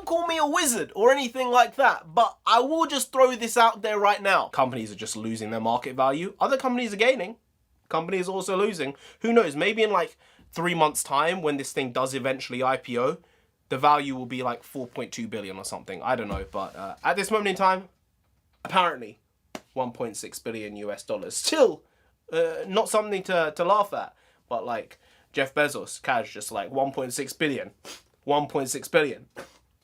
Don't call me a wizard or anything like that, but I will just throw this out there right now. Companies are just losing their market value. Other companies are gaining. Companies are also losing. Who knows? Maybe in like 3 months' time, when this thing does eventually IPO, the value will be like 4.2 billion or something. I don't know. But at this moment in time, apparently 1.6 billion US dollars. Still not something to laugh at. But like Jeff Bezos, cash just like 1.6 billion. 1.6 billion.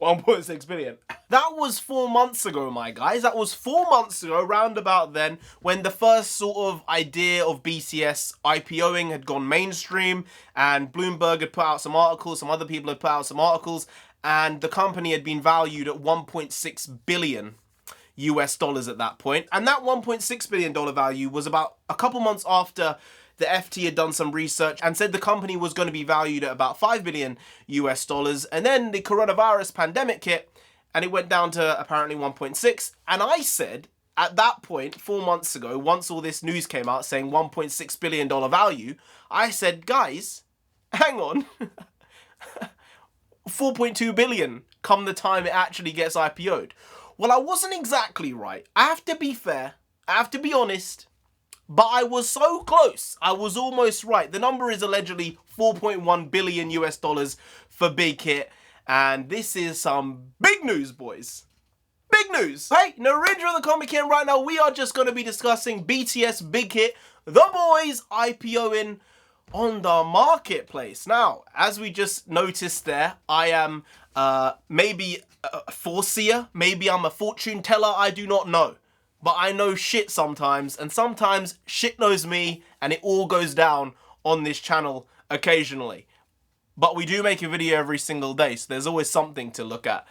1.6 billion. That was 4 months ago, my guys. That was 4 months ago, round about then, when the first sort of idea of BTS IPOing had gone mainstream, and Bloomberg had put out some articles, some other people had put out some articles, and the company had been valued at 1.6 billion US dollars at that point. And that $1.6 billion value was about a couple months after the FT had done some research and said the company was going to be valued at about 5 billion US dollars. And then the coronavirus pandemic hit and it went down to apparently 1.6. And I said at that point, 4 months ago, once all this news came out saying $1.6 billion value, I said, guys, hang on. 4.2 billion come the time it actually gets IPO'd. Well, I wasn't exactly right. I have to be fair. I have to be honest. But I was so close. I was almost right. The number is allegedly 4.1 billion US dollars for Big Hit. And this is some big news, boys. Big news. Hey, NarendraTheComic here. Right now, we are just going to be discussing BTS Big Hit, The Boys IPOing on the marketplace. Now, as we just noticed there, I am maybe a foreseer. Maybe I'm a fortune teller. I do not know. But I know shit sometimes, and sometimes shit knows me, and it all goes down on this channel occasionally. But we do make a video every single day, so there's always something to look at.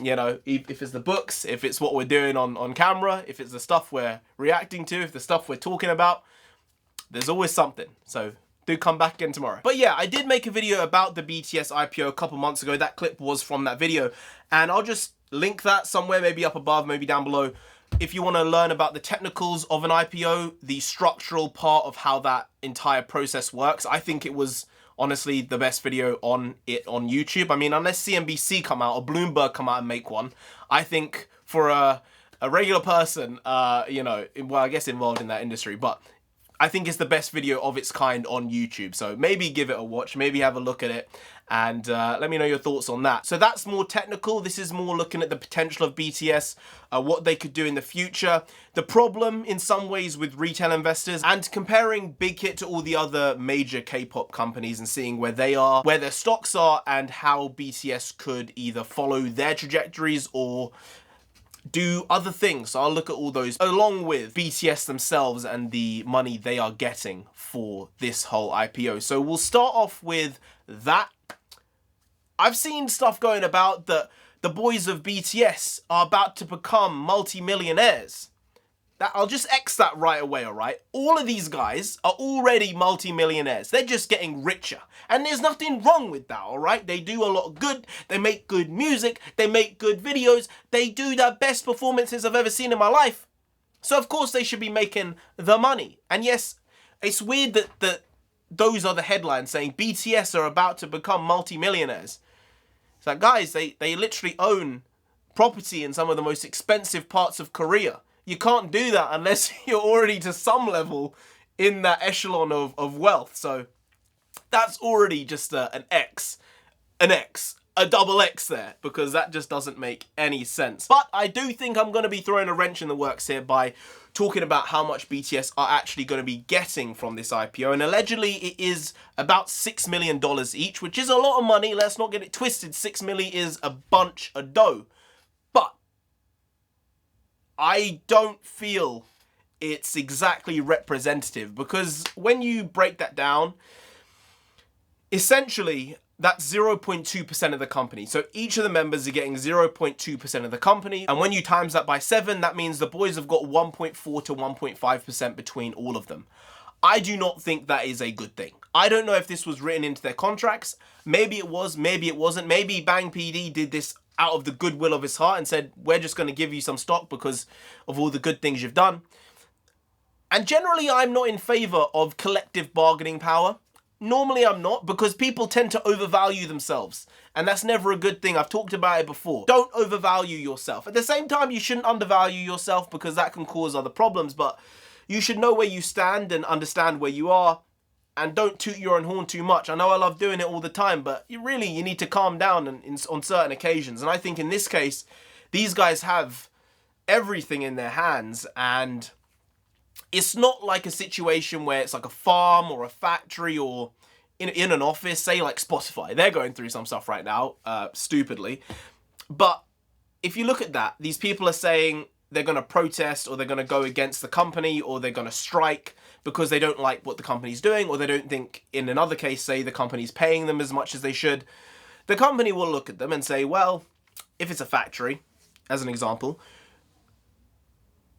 You know, if it's the books, if it's what we're doing on camera, if it's the stuff we're reacting to, if the stuff we're talking about, there's always something. So do come back again tomorrow. But yeah, I did make a video about the BTS IPO a couple months ago. That clip was from that video, and I'll just link that somewhere, maybe up above, maybe down below. If you want to learn about the technicals of an IPO, the structural part of how that entire process works, I think it was honestly the best video on it on YouTube. I mean, unless CNBC come out or Bloomberg come out and make one, I think for a regular person, you know, well, I guess involved in that industry, but I think it's the best video of its kind on YouTube. So maybe give it a watch, maybe have a look at it, and let me know your thoughts on that. So that's more technical. This is more looking at the potential of BTS, what they could do in the future, the problem in some ways with retail investors, and comparing Big Hit to all the other major K-pop companies and seeing where they are, where their stocks are, and how BTS could either follow their trajectories or do other things. So I'll look at all those along with BTS themselves and the money they are getting for this whole IPO. So we'll start off with that. I've seen stuff going about that the boys of BTS are about to become multi-millionaires. I'll just X that right away, alright? All of these guys are already multi-millionaires. They're just getting richer. And there's nothing wrong with that, alright? They do a lot of good. They make good music. They make good videos. They do the best performances I've ever seen in my life. So of course they should be making the money. And yes, it's weird that those are the headlines saying BTS are about to become multi-millionaires. It's like, guys, they literally own property in some of the most expensive parts of Korea. You can't do that unless you're already to some level in that echelon of wealth. So that's already just an X, a double X there, because that just doesn't make any sense. But I do think I'm going to be throwing a wrench in the works here by talking about how much BTS are actually going to be getting from this IPO. And allegedly it is about $6 million each, which is a lot of money. Let's not get it twisted. 6 million is a bunch of dough. But I don't feel it's exactly representative, because when you break that down, essentially that's 0.2% of the company. So each of the members are getting 0.2% of the company. And when you times that by 7, that means the boys have got 1.4 to 1.5% between all of them. I do not think that is a good thing. I don't know if this was written into their contracts. Maybe it was, maybe it wasn't. Maybe Bang PD did this out of the goodwill of his heart and said, we're just going to give you some stock because of all the good things you've done. And generally, I'm not in favor of collective bargaining power. Normally I'm not, because people tend to overvalue themselves. And that's never a good thing. I've talked about it before. Don't overvalue yourself. At the same time, you shouldn't undervalue yourself, because that can cause other problems. But you should know where you stand and understand where you are. And don't toot your own horn too much. I know I love doing it all the time, but you need to calm down on certain occasions. And I think in this case, these guys have everything in their hands, and it's not like a situation where it's like a farm or a factory or in an office, say like Spotify. They're going through some stuff right now, stupidly. But if you look at that, these people are saying they're going to protest, or they're going to go against the company, or they're going to strike because they don't like what the company's doing, or they don't think, in another case, say the company's paying them as much as they should. The company will look at them and say, well, if it's a factory, as an example,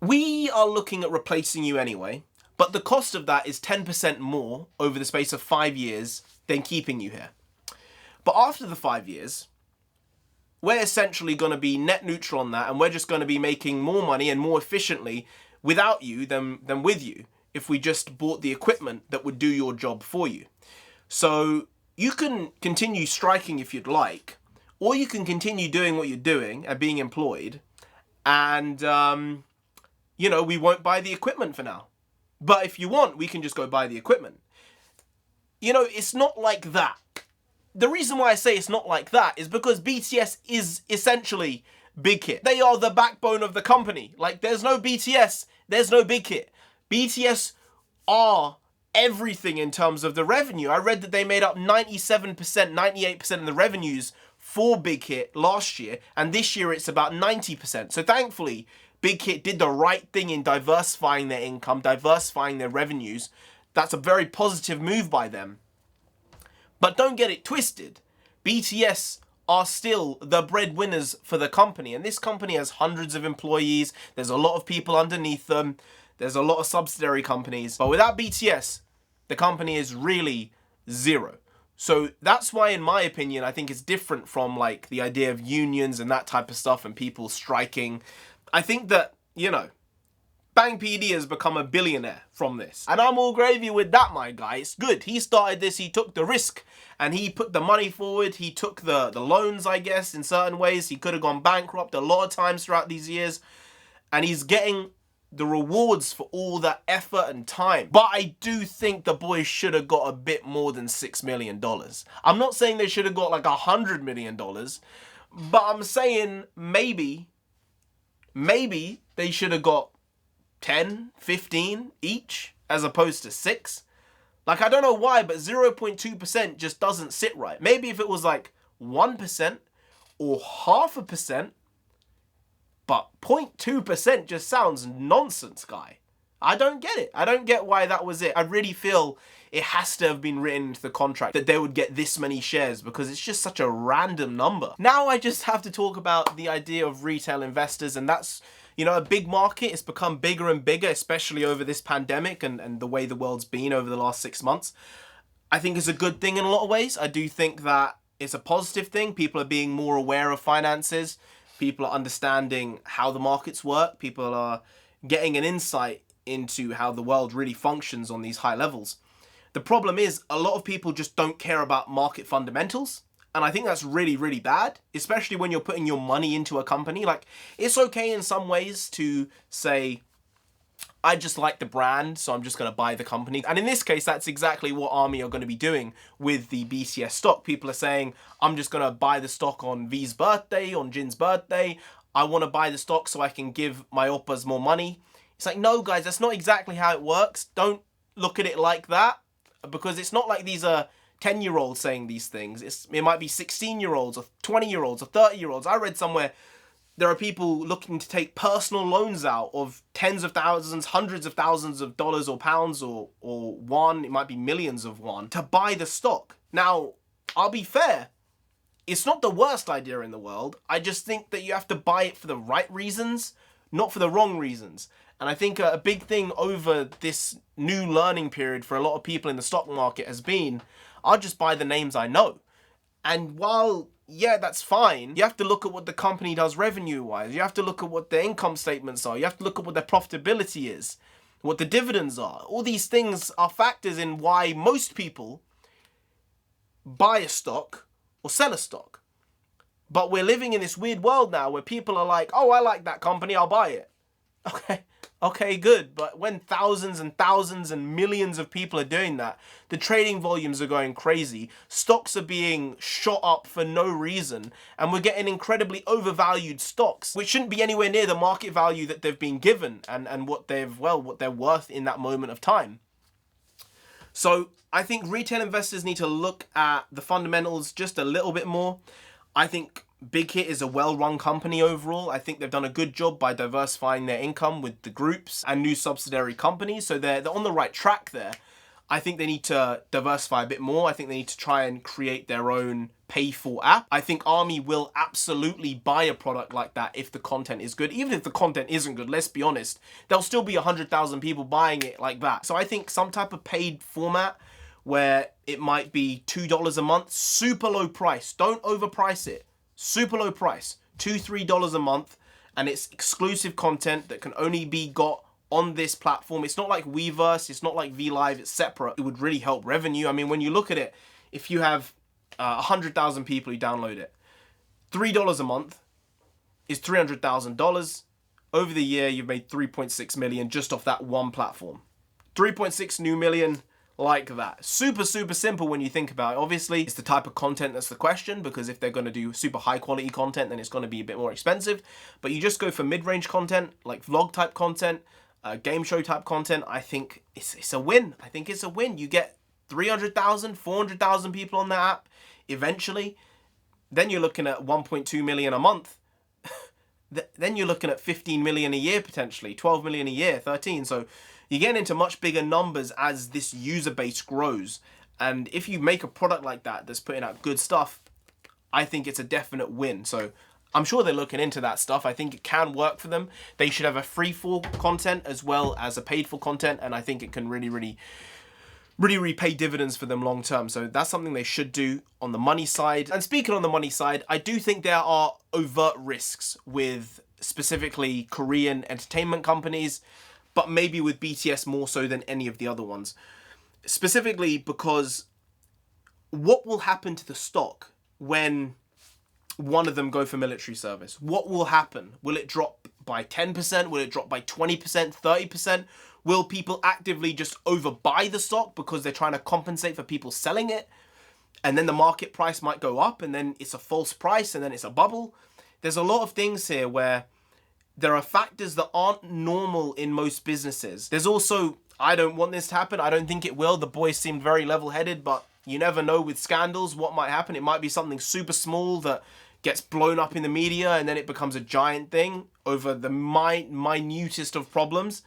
we are looking at replacing you anyway, but the cost of that is 10% more over the space of 5 years than keeping you here. But after the 5 years, we're essentially going to be net neutral on that, and we're just going to be making more money and more efficiently without you than with you, if we just bought the equipment that would do your job for you. So you can continue striking if you'd like, or you can continue doing what you're doing and being employed, and we won't buy the equipment for now. But if you want, we can just go buy the equipment. It's not like that. The reason why I say it's not like that is because BTS is essentially Big Hit. They are the backbone of the company. Like, there's no BTS, there's no Big Hit. BTS are everything in terms of the revenue. I read that they made up 97%, 98% of the revenues for Big Hit last year, and this year it's about 90%. So thankfully, Big Hit did the right thing in diversifying their income, diversifying their revenues. That's a very positive move by them. But don't get it twisted. BTS are still the breadwinners for the company, and this company has hundreds of employees. There's a lot of people underneath them. There's a lot of subsidiary companies. But without BTS, the company is really zero. So that's why, in my opinion, I think it's different from like the idea of unions and that type of stuff and people striking. I think that, Bang PD has become a billionaire from this. And I'm all gravy with that, my guy. It's good. He started this, he took the risk, and he put the money forward. He took the loans, I guess, in certain ways. He could have gone bankrupt a lot of times throughout these years. And he's getting the rewards for all that effort and time. But I do think the boys should have got a bit more than $6 million. I'm not saying they should have got like $100 million, but I'm saying maybe they should have got 10, 15 each, as opposed to 6. Like, I don't know why, but 0.2% just doesn't sit right. Maybe if it was like 1% or 0.5%, but 0.2% just sounds nonsense, guy. I don't get it. I don't get why that was it. I really feel it has to have been written into the contract that they would get this many shares, because it's just such a random number. Now I just have to talk about the idea of retail investors, and that's, a big market. It's become bigger and bigger, especially over this pandemic and the way the world's been over the last 6 months. I think it's a good thing in a lot of ways. I do think that it's a positive thing. People are being more aware of finances. People are understanding how the markets work. People are getting an insight into how the world really functions on these high levels. The problem is a lot of people just don't care about market fundamentals. And I think that's really, really bad, especially when you're putting your money into a company. Like, it's okay in some ways to say, I just like the brand, so I'm just going to buy the company. And in this case, that's exactly what ARMY are going to be doing with the BCS stock. People are saying, I'm just going to buy the stock on V's birthday, on Jin's birthday. I want to buy the stock so I can give my oppas more money. It's like, no, guys, that's not exactly how it works. Don't look at it like that, because it's not like these are 10-year-olds saying these things. It might be 16-year-olds or 20-year-olds or 30-year-olds. I read somewhere there are people looking to take personal loans out of tens of thousands, hundreds of thousands of dollars or pounds or won, it might be millions of won, to buy the stock. Now, I'll be fair, it's not the worst idea in the world. I just think that you have to buy it for the right reasons, not for the wrong reasons. And I think a big thing over this new learning period for a lot of people in the stock market has been, I'll just buy the names I know. And while, yeah, that's fine, you have to look at what the company does revenue-wise. You have to look at what their income statements are. You have to look at what their profitability is, what the dividends are. All these things are factors in why most people buy a stock or sell a stock. But we're living in this weird world now where people are like, oh, I like that company, I'll buy it. Okay, good. But when thousands and thousands and millions of people are doing that, the trading volumes are going crazy. Stocks are being shot up for no reason. And we're getting incredibly overvalued stocks, which shouldn't be anywhere near the market value that they've been given and what they're worth in that moment of time. So I think retail investors need to look at the fundamentals just a little bit more. I think BIGHIT is a well-run company overall. I think they've done a good job by diversifying their income with the groups and new subsidiary companies. So they're on the right track there. I think they need to diversify a bit more. I think they need to try and create their own pay-for app. I think Army will absolutely buy a product like that if the content is good. Even if the content isn't good, let's be honest, there'll still be 100,000 people buying it like that. So I think some type of paid format where it might be $2 a month, super low price. Don't overprice it. Super low price, $2, $3 a month, and it's exclusive content that can only be got on this platform. It's not like Weverse, it's not like VLive, it's separate. It would really help revenue. I mean, when you look at it, if you have 100,000 people who download it, $3 a month is $300,000. Over the year, you've made 3.6 million just off that one platform. 3.6 new million like that. Super, super simple when you think about it. Obviously, it's the type of content that's the question, because if they're going to do super high quality content, then it's going to be a bit more expensive. But you just go for mid-range content, like vlog type content, game show type content. I think it's a win. I think it's a win. You get 300,000, 400,000 people on that app eventually. Then you're looking at 1.2 million a month. Then you're looking at 15 million a year potentially, 12 million a year, 13. So you're getting into much bigger numbers as this user base grows. And if you make a product like that that's putting out good stuff, I think it's a definite win. So I'm sure they're looking into that stuff. I think it can work for them. They should have a free for content as well as a paid for content. And I think it can really pay dividends for them long term. So that's something they should do on the money side. And speaking on the money side, I do think there are overt risks with specifically Korean entertainment companies, but maybe with BTS more so than any of the other ones. Specifically because what will happen to the stock when one of them go for military service? What will happen? Will it drop by 10%? Will it drop by 20%, 30%? Will people actively just overbuy the stock because they're trying to compensate for people selling it? And then the market price might go up and then it's a false price and then it's a bubble. There's a lot of things here where there are factors that aren't normal in most businesses. There's also, I don't want this to happen. I don't think it will. The boys seemed very level-headed, but you never know with scandals what might happen. It might be something super small that gets blown up in the media and then it becomes a giant thing over the minutest of problems.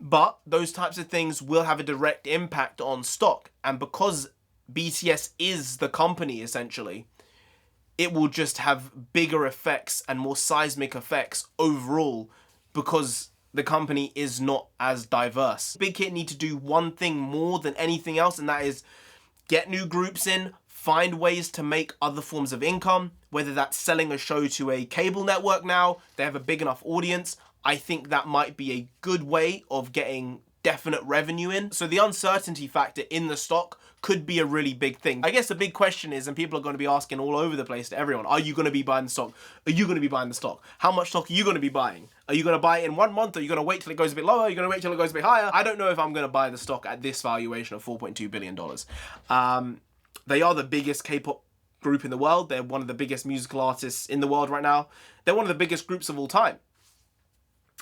But those types of things will have a direct impact on stock. And because BTS is the company, essentially, it will just have bigger effects and more seismic effects overall because the company is not as diverse. BIGHIT need to do one thing more than anything else, and that is get new groups in, find ways to make other forms of income, whether that's selling a show to a cable network now, they have a big enough audience. I think that might be a good way of getting definite revenue in. So the uncertainty factor in the stock could be a really big thing. I guess the big question is, and people are going to be asking all over the place to everyone, are you going to be buying the stock? Are you going to be buying the stock? How much stock are you going to be buying? Are you going to buy it in 1 month? Are you going to wait till it goes a bit lower? Are you going to wait till it goes a bit higher? I don't know if I'm going to buy the stock at this valuation of $4.2 billion. They are the biggest K-pop group in the world. They're one of the biggest musical artists in the world right now. They're one of the biggest groups of all time.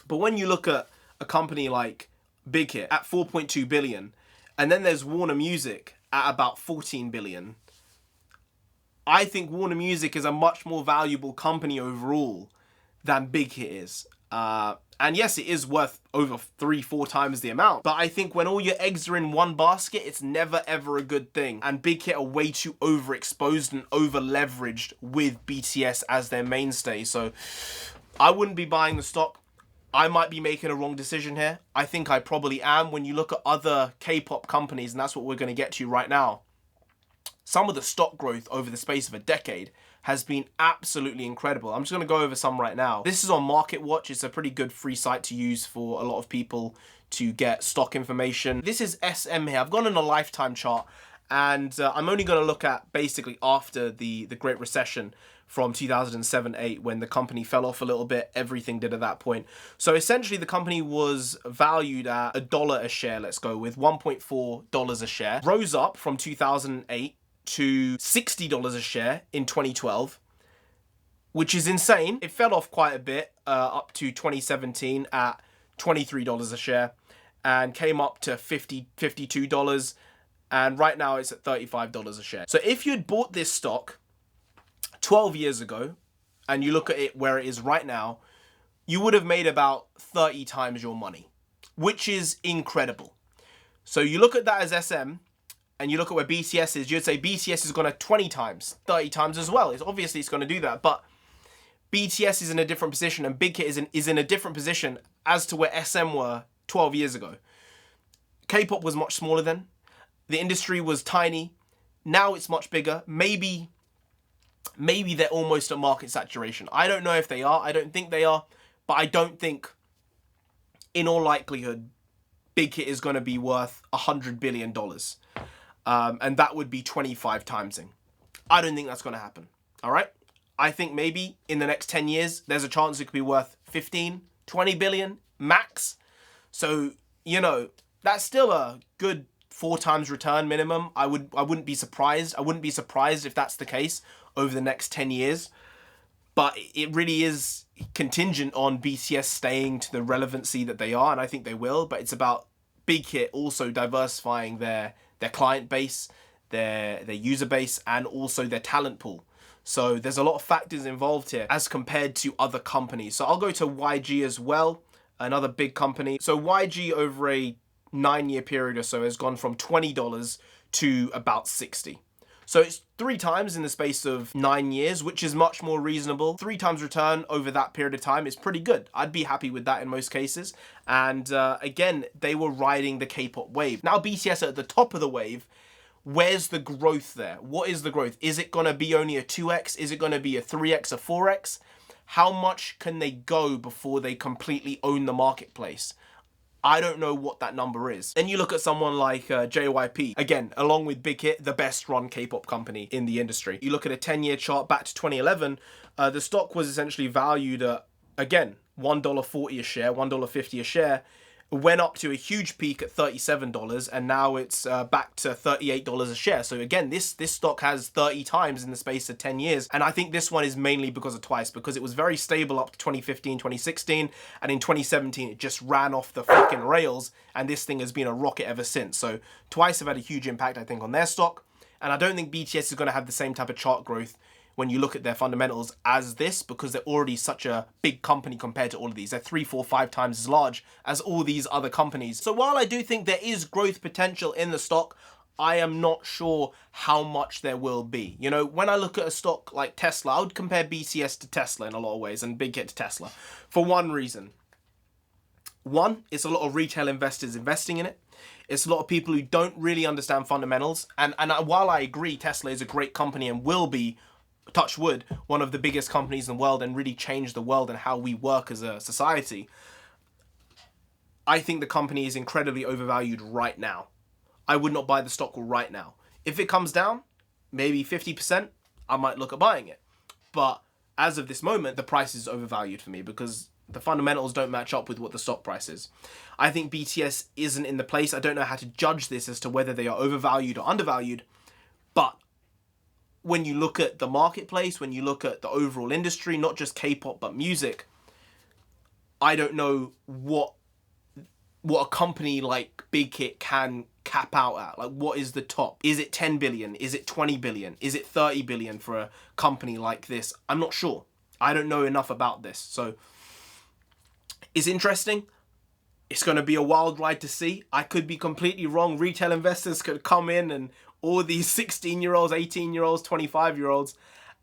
But when you look at a company like BIGHIT at 4.2 billion, and then there's Warner Music at about 14 billion, I think Warner Music is a much more valuable company overall than BIGHIT is. And yes, it is worth over 3-4 times the amount. But I think when all your eggs are in one basket, it's never ever a good thing. And BIGHIT are way too overexposed and over leveraged with BTS as their mainstay. So I wouldn't be buying the stock. I might be making a wrong decision here. I think I probably am. When you look at other K-pop companies, and that's what we're going to get to right now, some of the stock growth over the space of a decade has been absolutely incredible. I'm just going to go over some right now. This is on Market Watch. It's a pretty good free site to use for a lot of people to get stock information. This is SM here. I've gone on a lifetime chart, And I'm only going to look at basically after the Great Recession from 2007-8, when the company fell off a little bit. Everything did at that point. So essentially the company was valued at $1 a share, let's go with $1.4 a share. Rose up from 2008 to $60 a share in 2012, which is insane. It fell off quite a bit up to 2017 at $23 a share, and came up to $52, and right now it's at $35 a share. So if you'd bought this stock 12 years ago, and you look at it where it is right now, you would have made about 30 times your money, which is incredible. So you look at that as SM, and you look at where BTS is, you'd say BTS is going to 20 times, 30 times as well. Obviously it's going to do that, but BTS is in a different position, and Big Hit is in a different position as to where SM were 12 years ago. K-pop was much smaller then. The industry was tiny. Now it's much bigger. Maybe they're almost at market saturation. I don't know if they are. I don't think they are. But I don't think, in all likelihood, Big Hit is going to be worth $100 billion. And that would be 25 timesing. I don't think that's going to happen. All right? I think maybe in the next 10 years, there's a chance it could be worth 15, 20 billion max. So, you know, that's still a good 4 times return minimum. I wouldn't be surprised. I wouldn't be surprised if that's the case over the next 10 years. But it really is contingent on BTS staying to the relevancy that they are, and I think they will. But it's about Big Hit also diversifying their client base, their user base, and also their talent pool. So there's a lot of factors involved here as compared to other companies. So I'll go to YG as well, another big company. So YG over a 9-year period or so has gone from $20 to about 60. So it's 3 times in the space of 9 years, which is much more reasonable. 3 times return over that period of time is pretty good. I'd be happy with that in most cases. And again, they were riding the K-pop wave. Now BTS are at the top of the wave. Where's the growth there? What is the growth? Is it going to be only a 2x? Is it going to be a 3x, a 4x? How much can they go before they completely own the marketplace? I don't know what that number is. Then you look at someone like JYP. Again, along with Big Hit, the best run K-pop company in the industry. You look at a 10-year chart back to 2011, the stock was essentially valued at, again, $1.40 a share, $1.50 a share. Went up to a huge peak at $37, and now it's back to $38 a share. So again, this stock has 30 times in the space of 10 years. And I think this one is mainly because of Twice, because it was very stable up to 2015, 2016. And in 2017, it just ran off the freaking rails. And this thing has been a rocket ever since. So Twice have had a huge impact, I think, on their stock. And I don't think BTS is going to have the same type of chart growth when you look at their fundamentals as this, because they're already such a big company compared to all of these. They're 3, 4, 5 times as large as all these other companies. So while I do think there is growth potential in the stock, I am not sure how much there will be. You know, when I look at a stock like Tesla, I would compare BTS to Tesla in a lot of ways, and Big Hit to Tesla, for one reason. One, it's a lot of retail investors investing in it. It's a lot of people who don't really understand fundamentals. And while I agree Tesla is a great company and will be, touch wood, one of the biggest companies in the world and really change the world and how we work as a society, I think the company is incredibly overvalued right now. I would not buy the stock right now. If it comes down, maybe 50%, I might look at buying it. But as of this moment, the price is overvalued for me because the fundamentals don't match up with what the stock price is. I think BTS isn't in the place. I don't know how to judge this as to whether they are overvalued or undervalued, but when you look at the marketplace, when you look at the overall industry, not just K-pop, but music, I don't know what a company like Big Hit can cap out at. Like, what is the top? Is it 10 billion? Is it 20 billion? Is it 30 billion for a company like this? I'm not sure. I don't know enough about this. So it's interesting. It's going to be a wild ride to see. I could be completely wrong. Retail investors could come in and all these 16-year-olds, 18-year-olds, 25-year-olds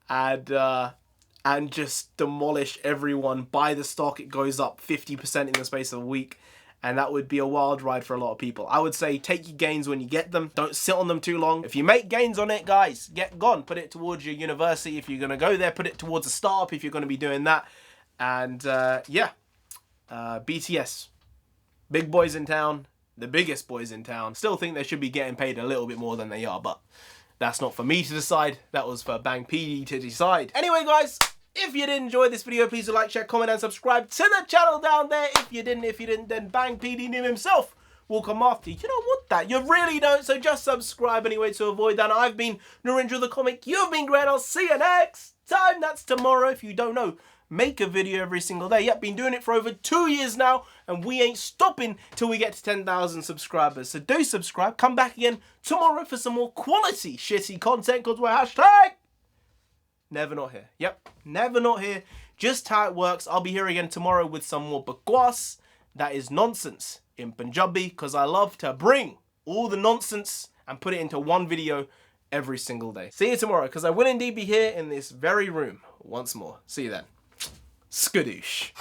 and just demolish everyone. Buy the stock, it goes up 50% in the space of a week. And that would be a wild ride for a lot of people. I would say take your gains when you get them. Don't sit on them too long. If you make gains on it, guys, get gone. Put it towards your university if you're going to go there. Put it towards a startup if you're going to be doing that. And yeah, BTS. Big boys in town. the biggest boys in town. Still think they should be getting paid a little bit more than they are, but that's not for me to decide. That was for Bang PD to decide. Anyway, guys, if you did enjoy this video, please do like, share, comment, and subscribe to the channel down there. If you didn't, then Bang PD Nim himself will come after you. You don't want that. You really don't. So just subscribe anyway to avoid that. I've been NarendraTheComic. You've been great. I'll see you next time. That's tomorrow. If you don't know, make a video every single day. Yep, been doing it for over 2 years now, and we ain't stopping till we get to 10,000 subscribers. So do subscribe. Come back again tomorrow for some more quality shitty content, because we're hashtag never not here. Yep, never not here. Just how it works. I'll be here again tomorrow with some more bakwas. That is nonsense in Punjabi, because I love to bring all the nonsense and put it into one video every single day. See you tomorrow, because I will indeed be here in this very room once more. See you then. Skadoosh.